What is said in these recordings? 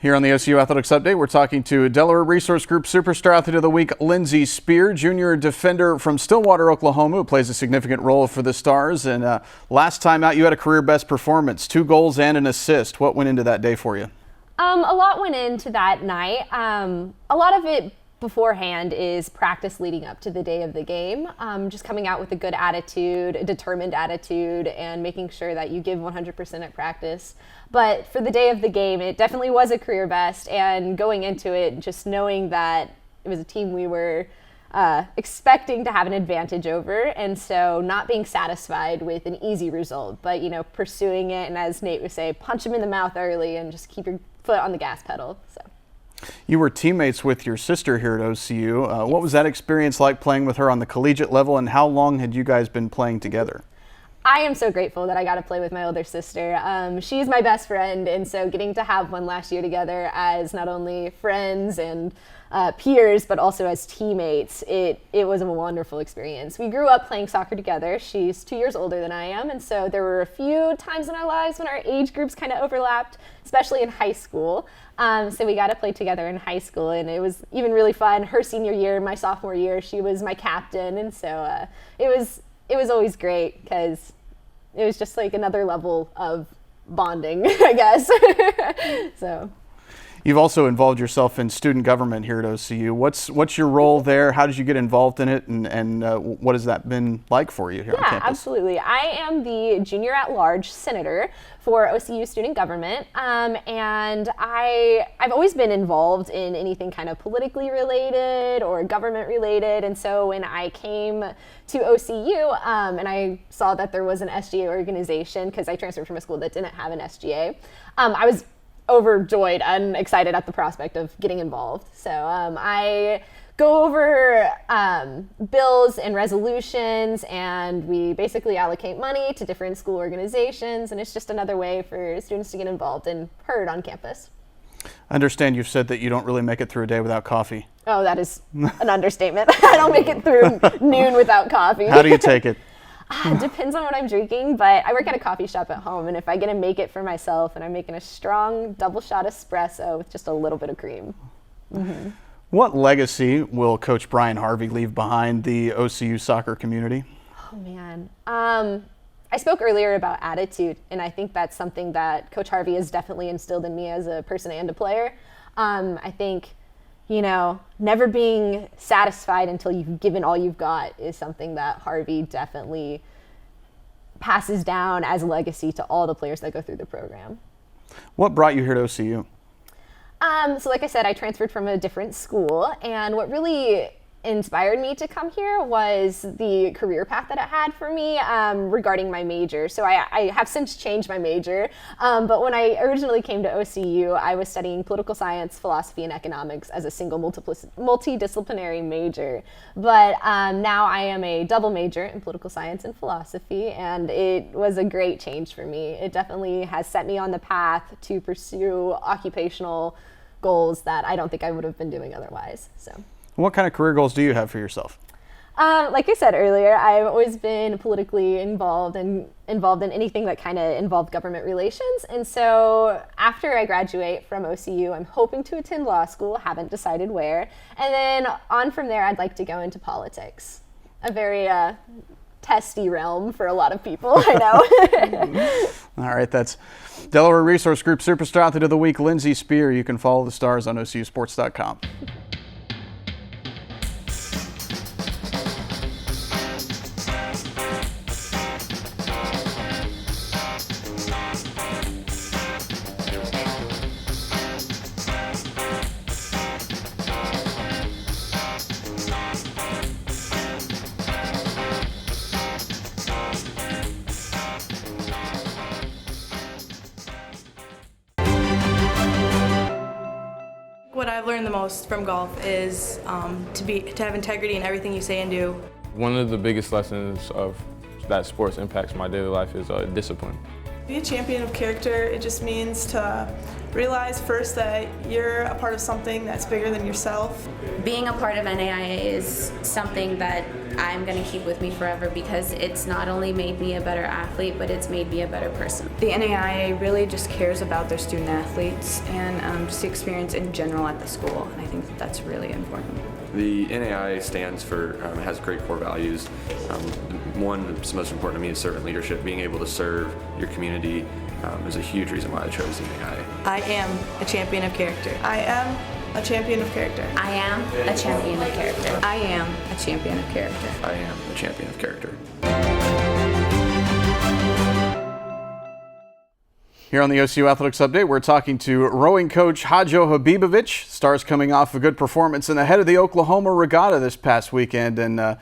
Here on the OCU Athletics Update, we're talking to Delaware Resource Group Superstar Athlete of the Week, Lyndsey Speer, junior defender from Stillwater, Oklahoma, who plays a significant role for the Stars. And last time out, you had a career best performance, 2 goals and an assist. What went into that day for you? A lot went into that night. A lot of it beforehand is practice leading up to the day of the game. Just coming out with a good attitude, a determined attitude, and making sure that you give 100% at practice. But for the day of the game, it definitely was a career best. And going into it, just knowing that it was a team we were expecting to have an advantage over, and so not being satisfied with an easy result, but pursuing it, and as Nate would say, punch him in the mouth early and just keep your foot on the gas pedal. So. You were teammates with your sister here at OCU. What was that experience like playing with her on the collegiate level, and how long had you guys been playing together? I am so grateful that I got to play with my older sister. She's my best friend, and so getting to have one last year together as not only friends and peers, but also as teammates, it was a wonderful experience. We grew up playing soccer together. She's 2 years older than I am, and so there were a few times in our lives when our age groups kind of overlapped, especially in high school. So we got to play together in high school, and it was even really fun. Her senior year, my sophomore year, she was my captain, and so it was always great because it was just like another level of bonding, I guess. So. You've also involved yourself in student government here at OCU. What's your role there? How did you get involved in it, and what has that been like for you here on campus? Yeah, absolutely. I am the junior at-large senator for OCU student government, and I've always been involved in anything kind of politically related or government related, and so when I came to OCU and I saw that there was an SGA organization, because I transferred from a school that didn't have an SGA, I was overjoyed and excited at the prospect of getting involved. So I go over bills and resolutions, and we basically allocate money to different school organizations, and it's just another way for students to get involved and heard on campus. I understand you've said that you don't really make it through a day without coffee. Oh, that is an understatement. I don't make it through noon without coffee. How do you take it? It depends on what I'm drinking, but I work at a coffee shop at home, and if I get to make it for myself, and I'm making a strong double shot espresso with just a little bit of cream. Mm-hmm. What legacy will Coach Brian Harvey leave behind the OCU soccer community? Oh, man. I spoke earlier about attitude, and I think that's something that Coach Harvey has definitely instilled in me as a person and a player. I think never being satisfied until you've given all you've got is something that Harvey definitely passes down as a legacy to all the players that go through the program. What brought you here to OCU? So like I said, I transferred from a different school, and what really inspired me to come here was the career path that it had for me regarding my major. So I have since changed my major, but when I originally came to OCU, I was studying political science, philosophy, and economics as a single multidisciplinary major. But now I am a double major in political science and philosophy, and it was a great change for me. It definitely has set me on the path to pursue occupational goals that I don't think I would have been doing otherwise. So. What kind of career goals do you have for yourself? Like I said earlier, I've always been politically involved in anything that kind of involved government relations. And so after I graduate from OCU, I'm hoping to attend law school, haven't decided where. And then on from there, I'd like to go into politics. A very testy realm for a lot of people, I know. All right, that's Delaware Resource Group Superstar Athlete of the Week, Lyndsey Speer. You can follow the Stars on OCUsports.com. What I've learned the most from golf is to have integrity in everything you say and do. One of the biggest lessons of that sports impacts my daily life is discipline. Be a champion of character, it just means to realize first that you're a part of something that's bigger than yourself. Being a part of NAIA is something that I'm going to keep with me forever because it's not only made me a better athlete, but it's made me a better person. The NAIA really just cares about their student athletes and just the experience in general at the school, and I think that's really important. The NAIA stands for, has great core values. One that's most important to me is servant leadership. Being able to serve your community is a huge reason why I chose the NAIA. I am a champion of character. I am a champion of character. I am a champion of character. I am a champion of character. I am a champion of character. Here on the OCU Athletics Update, we're talking to rowing coach Hadzo Habibovic. Stars coming off a good performance and ahead of the Oklahoma Regatta this past weekend. And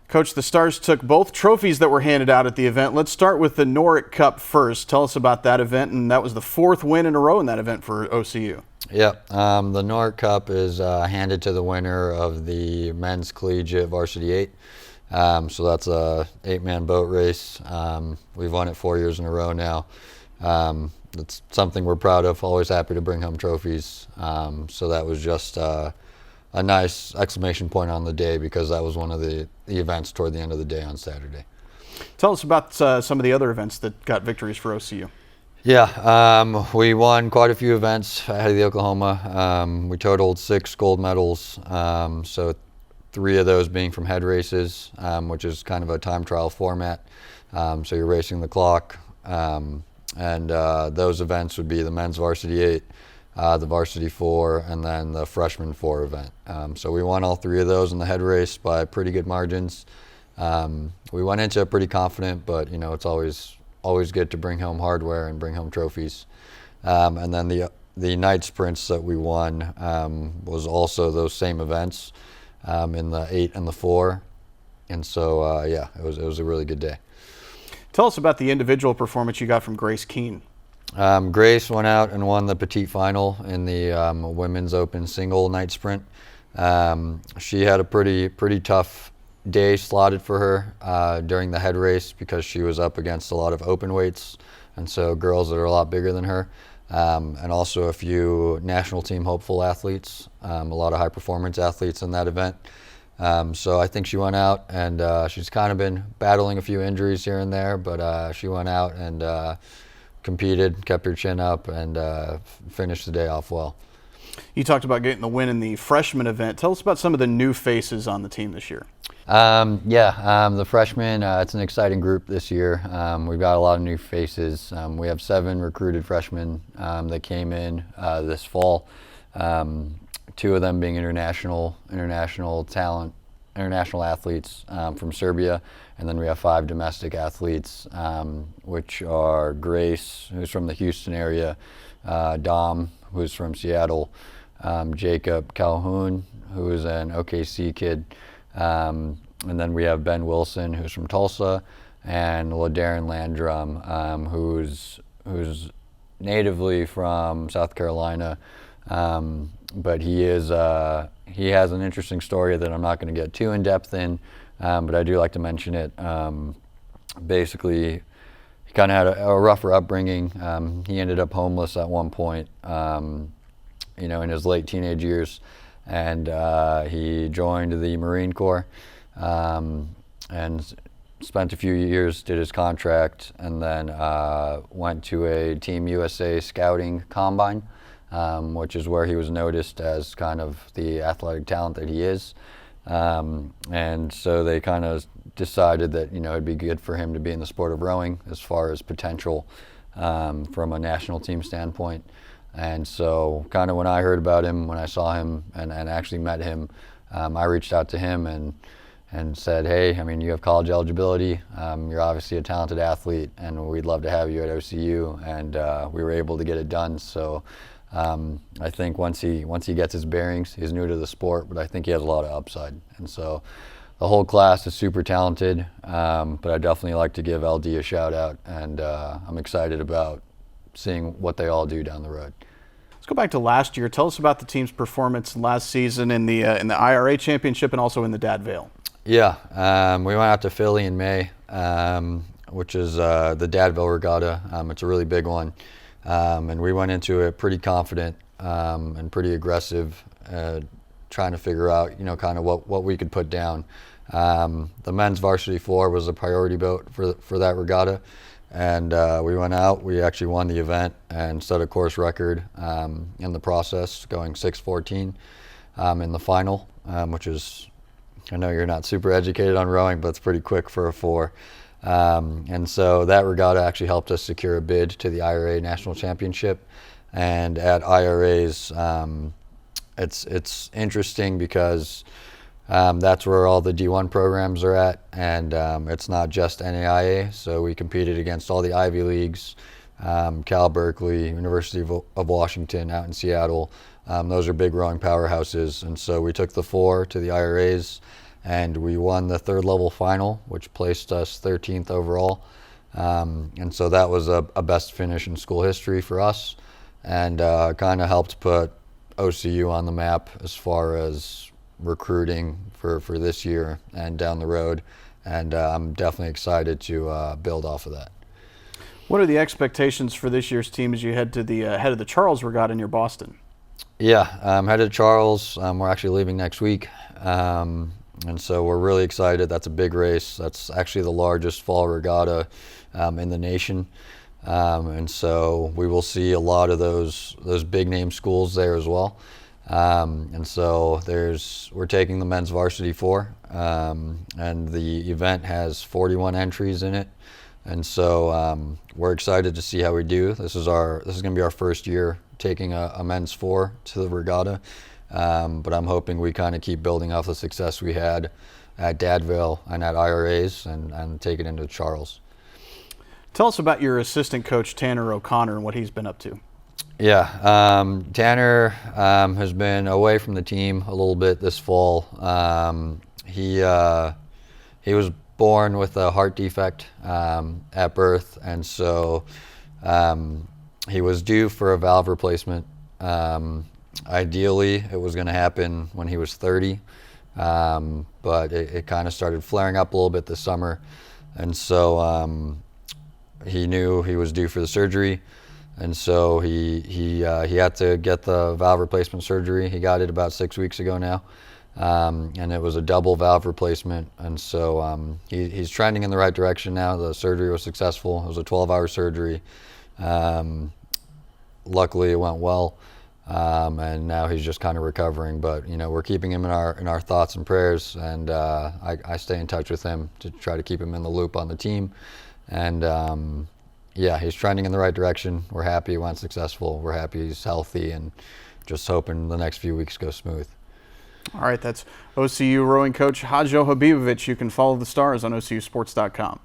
Coach, the Stars took both trophies that were handed out at the event. Let's start with the Norick Cup first. Tell us about that event, and that was the 4th win in a row in that event for OCU. Yep, the Norick Cup is handed to the winner of the men's collegiate varsity 8. So that's a 8-man boat race. We've won it 4 years in a row now. It's something we're proud of, always happy to bring home trophies. So that was just a nice exclamation point on the day because that was one of the events toward the end of the day on Saturday. Tell us about some of the other events that got victories for OCU. Yeah, we won quite a few events ahead of the Oklahoma. We totaled 6 gold medals, so 3 of those being from head races, which is kind of a time trial format. So you're racing the clock. And those events would be the men's varsity 8, the varsity 4, and then the freshman 4 event. So we won all 3 of those in the head race by pretty good margins. We went into it pretty confident, but you know it's always good to bring home hardware and bring home trophies. And then the night sprints that we won was also those same events in the 8 and the 4. And so yeah, it was a really good day. Tell us about the individual performance you got from Grace Keene. Grace went out and won the petite final in the women's open single night sprint. She had a pretty tough day slotted for her during the head race because she was up against a lot of open weights, and so girls that are a lot bigger than her, and also a few national team hopeful athletes, a lot of high performance athletes in that event. So I think she went out and she's kind of been battling a few injuries here and there, but she went out and competed, kept her chin up, and finished the day off well. You talked about getting the win in the freshman event. Tell us about some of the new faces on the team this year. The freshmen, it's an exciting group this year. We've got a lot of new faces. We have 7 recruited freshmen that came in this fall. 2 of them being international talent, international athletes from Serbia, and then we have 5 domestic athletes, which are Grace, who's from the Houston area, Dom, who's from Seattle, Jacob Calhoun, who is an OKC kid, and then we have Ben Wilson, who's from Tulsa, and LaDarren Landrum, who's natively from South Carolina. But he has an interesting story that I'm not going to get too in depth in, but I do like to mention it. Basically, he kind of had a rougher upbringing. He ended up homeless at one point, in his late teenage years, and he joined the Marine Corps and spent a few years, did his contract, and then went to a Team USA scouting combine. Which is where he was noticed as kind of the athletic talent that he is. And so they kind of decided that, it'd be good for him to be in the sport of rowing as far as potential from a national team standpoint. And so kind of when I heard about him, when I saw him and actually met him, I reached out to him and said, hey, you have college eligibility, you're obviously a talented athlete, and we'd love to have you at OCU. And we were able to get it done. So I think once he gets his bearings, he's new to the sport, but I think he has a lot of upside. And so the whole class is super talented, but I definitely like to give LD a shout out, and I'm excited about seeing what they all do down the road. Let's go back to last year. Tell us about the team's performance last season in the IRA championship and also in the Dad Vale. Yeah, we went out to Philly in May. which is the Dadville Regatta. It's a really big one. And we went into it pretty confident and pretty aggressive, trying to figure out, kind of what we could put down. The men's varsity floor was a priority boat for that regatta. And we went out, we actually won the event and set a course record in the process, going 6:14 in the final, which is, I know you're not super educated on rowing, but it's pretty quick for a 4. And so that regatta actually helped us secure a bid to the IRA National Championship. And at IRAs, it's interesting because that's where all the D1 programs are at, and it's not just NAIA, so we competed against all the Ivy Leagues, Cal Berkeley, University of Washington out in Seattle. Those are big rowing powerhouses, and so we took the 4 to the IRAs, and we won the 3rd level final, which placed us 13th overall. And so that was a best finish in school history for us, and kind of helped put OCU on the map as far as recruiting for this year and down the road, and I'm definitely excited to build off of that. What are the expectations for this year's team as you head to the head of the Charles Regatta near Boston? Yeah, headed to Charles. We're actually leaving next week, and so we're really excited. That's a big race. That's actually the largest fall regatta in the nation, and so we will see a lot of those big name schools there as well. And so we're taking the men's varsity 4, and the event has 41 entries in it, and so we're excited to see how we do. This is going to be our first year taking a men's 4 to the regatta, but I'm hoping we kind of keep building off the success we had at Dadville and at IRAs and take it into Charles. Tell us about your assistant coach Tanner O'Connor and what he's been up to. Yeah, Tanner has been away from the team a little bit this fall. He was born with a heart defect at birth, and so he was due for a valve replacement. Ideally, it was going to happen when he was 30, but it kind of started flaring up a little bit this summer, and so he knew he was due for the surgery. And so he had to get the valve replacement surgery. He got it about 6 weeks ago now, and it was a double valve replacement. And so he's trending in the right direction now. The surgery was successful. It was a 12-hour surgery. Luckily, it went well, and now he's just kind of recovering. But we're keeping him in our thoughts and prayers, and I stay in touch with him to try to keep him in the loop on the team, and. Yeah, he's trending in the right direction. We're happy he went successful. We're happy he's healthy, and just hoping the next few weeks go smooth. All right, that's OCU rowing coach Hadzo Habibovic. You can follow the Stars on OCUsports.com.